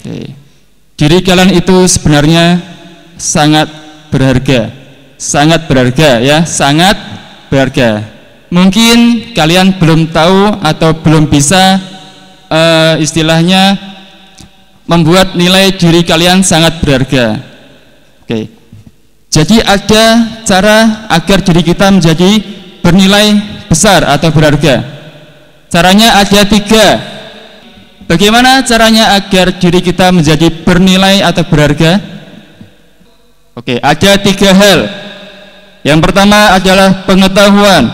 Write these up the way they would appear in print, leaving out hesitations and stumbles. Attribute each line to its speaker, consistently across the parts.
Speaker 1: Oke. Diri kalian itu sebenarnya sangat berharga ya, sangat berharga. Mungkin kalian belum tahu atau belum bisa istilahnya membuat nilai diri kalian sangat berharga. Oke. Jadi ada cara agar diri kita menjadi bernilai besar atau berharga. Caranya ada 3. Bagaimana caranya agar diri kita menjadi bernilai atau berharga? Oke, ada 3 hal. Yang pertama adalah pengetahuan.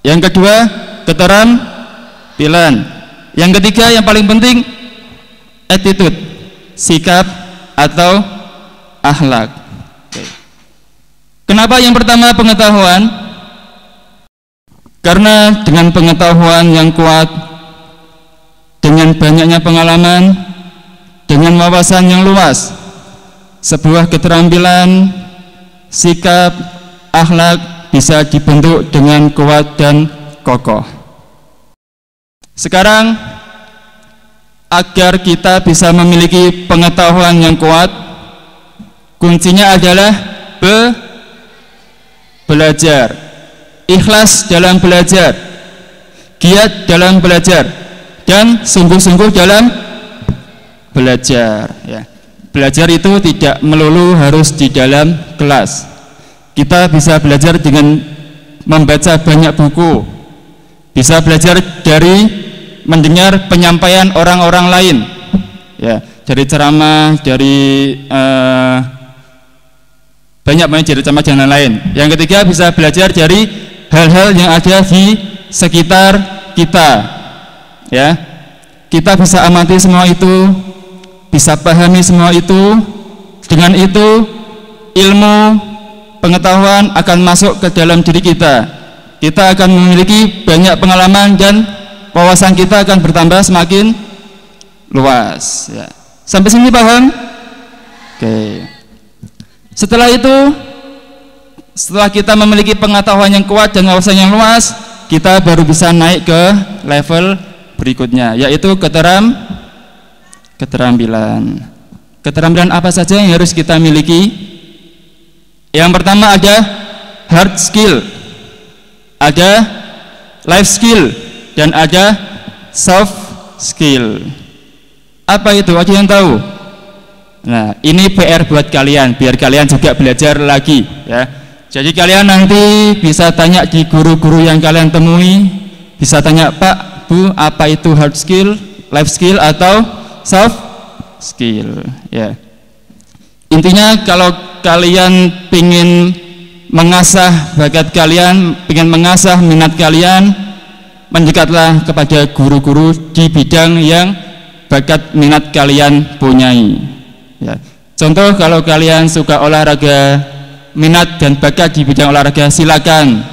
Speaker 1: Yang kedua, keterampilan. Yang ketiga, yang paling penting, attitude, sikap atau akhlak. Oke. Kenapa yang pertama pengetahuan? Karena dengan pengetahuan yang kuat, dengan banyaknya pengalaman, dengan wawasan yang luas, sebuah keterampilan, sikap, akhlak bisa dibentuk dengan kuat dan kokoh. Sekarang, agar kita bisa memiliki pengetahuan yang kuat, kuncinya adalah belajar. Ikhlas dalam belajar, giat dalam belajar, dan sungguh-sungguh dalam belajar ya. Belajar itu tidak melulu harus di dalam kelas. Kita bisa belajar dengan membaca banyak buku, bisa belajar dari mendengar penyampaian orang-orang lain ya, dari ceramah, dari banyak dari ceramah dan lain-lain. Yang ketiga, bisa belajar dari hal-hal yang ada di sekitar kita ya. Kita bisa amati semua itu, bisa pahami semua itu. Dengan itu ilmu, pengetahuan akan masuk ke dalam diri kita. Kita akan memiliki banyak pengalaman dan wawasan kita akan bertambah semakin luas ya. Sampai sini paham? Oke. Setelah itu, setelah kita memiliki pengetahuan yang kuat dan wawasan yang luas, kita baru bisa naik ke level berikutnya, yaitu keterampilan. Keterampilan apa saja yang harus kita miliki? Yang pertama ada hard skill, ada life skill, dan ada soft skill. Apa itu? Ada yang tahu? Nah, ini PR buat kalian, biar kalian juga belajar lagi ya. Jadi kalian nanti bisa tanya di guru-guru yang kalian temui, bisa tanya, Pak, Bu, apa itu hard skill, life skill, atau soft skill ya. Intinya kalau kalian ingin mengasah bakat kalian, ingin mengasah minat kalian, mendekatlah kepada guru-guru di bidang yang bakat minat kalian punyai ya. Contoh, kalau kalian suka olahraga, minat dan bakat di bidang olahraga, silakan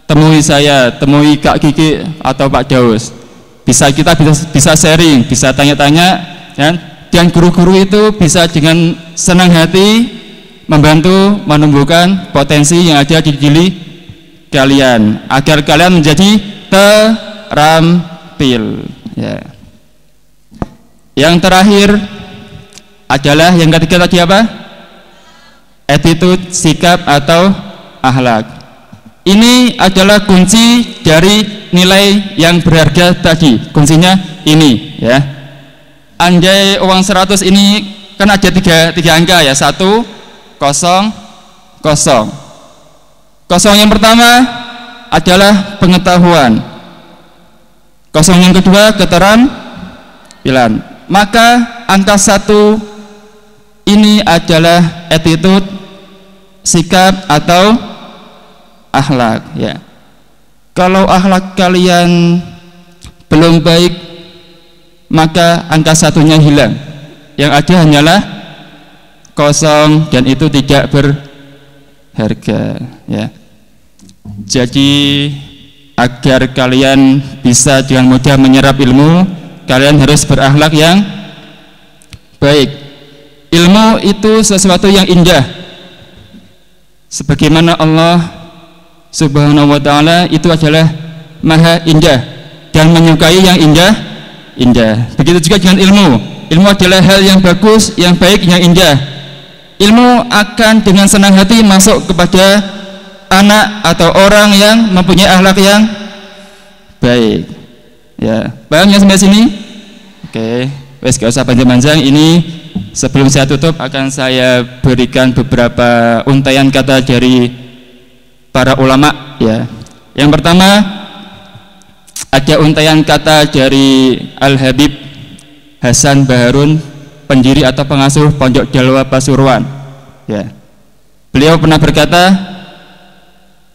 Speaker 1: temui saya, temui Kak Kiki atau Pak Daus. Kita bisa sharing, bisa tanya-tanya ya. Dan guru-guru itu bisa dengan senang hati membantu menumbuhkan potensi yang ada di diri kalian agar kalian menjadi terampil ya. Yang terakhir adalah yang ketiga tadi apa? Attitude, sikap atau akhlak. Ini adalah kunci dari nilai yang berharga tadi. Kuncinya ini ya. Andai uang 100 ini kan ada tiga angka ya, 1, 0, 0. Kosong yang pertama adalah pengetahuan. Kosong yang kedua keterampilan. Maka angka 1 ini adalah attitude, sikap atau akhlak ya. Kalau akhlak kalian belum baik, maka angka 1-nya hilang. Yang ada hanyalah kosong dan itu tidak berharga ya. Jadi agar kalian bisa dengan mudah menyerap ilmu, kalian harus berakhlak yang baik. Ilmu itu sesuatu yang indah. Sebagaimana Allah Subhanahu wa ta'ala itu adalah maha indah dan menyukai yang indah indah. Begitu juga dengan ilmu. Ilmu adalah hal yang bagus, yang baik, yang indah. Ilmu akan dengan senang hati masuk kepada anak atau orang yang mempunyai akhlak yang baik. Ya, paham ya sampai sini? Oke, wes gak usah panjang-panjang. Ini sebelum saya tutup akan saya berikan beberapa untaian kata dari para ulama. Ya, yang pertama ada untaian kata dari Al-Habib Hasan Baharun, pendiri atau pengasuh Pondok Jalwa Pasuruan. Ya, beliau pernah berkata,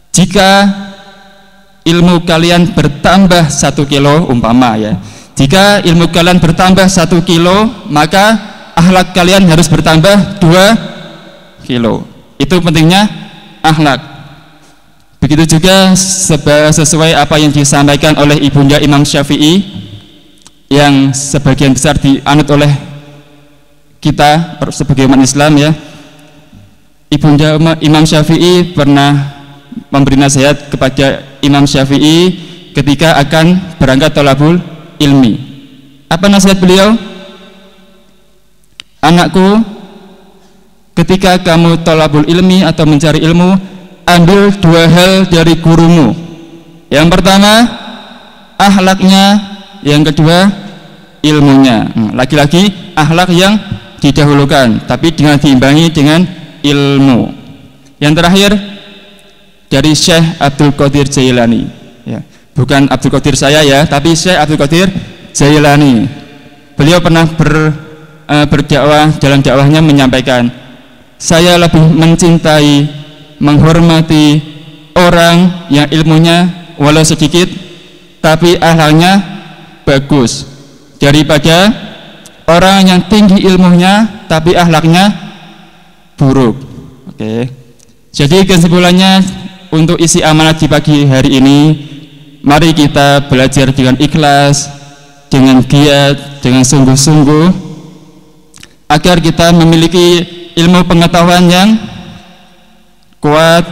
Speaker 1: jika ilmu kalian bertambah 1 kilo, umpama ya, jika ilmu kalian bertambah 1 kilo, maka akhlak kalian harus bertambah 2 kilo. Itu pentingnya akhlak. Begitu juga sesuai apa yang disampaikan oleh ibunda Imam Syafi'i, yang sebagian besar dianut oleh kita sebagai umat Islam ya. Ibunda Imam Syafi'i pernah memberi nasihat kepada Imam Syafi'i ketika akan berangkat thalabul ilmi. Apa nasihat beliau? Anakku, ketika kamu thalabul ilmi atau mencari ilmu, ambil 2 hal dari gurumu. Yang pertama akhlaknya, yang kedua ilmunya. Lagi-lagi akhlak yang didahulukan, tapi dengan diimbangi dengan ilmu. Yang terakhir dari Syekh Abdul Qadir Jailani ya. Bukan Abdul Qadir saya ya, tapi Syekh Abdul Qadir Jailani. Beliau pernah berdakwah, dalam dakwahnya menyampaikan, saya lebih mencintai, menghormati orang yang ilmunya walau sedikit tapi akhlaknya bagus, daripada orang yang tinggi ilmunya tapi akhlaknya buruk. Oke. Jadi kesimpulannya, untuk isi amanah di pagi hari ini, mari kita belajar dengan ikhlas, dengan giat, dengan sungguh-sungguh, agar kita memiliki ilmu pengetahuan yang kuat,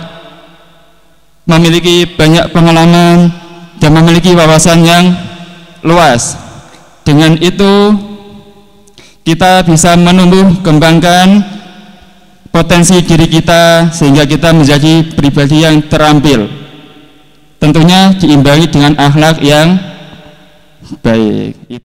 Speaker 1: memiliki banyak pengalaman, dan memiliki wawasan yang luas. Dengan itu kita bisa menumbuh kembangkan potensi diri kita sehingga kita menjadi pribadi yang terampil, tentunya diimbangi dengan akhlak yang baik.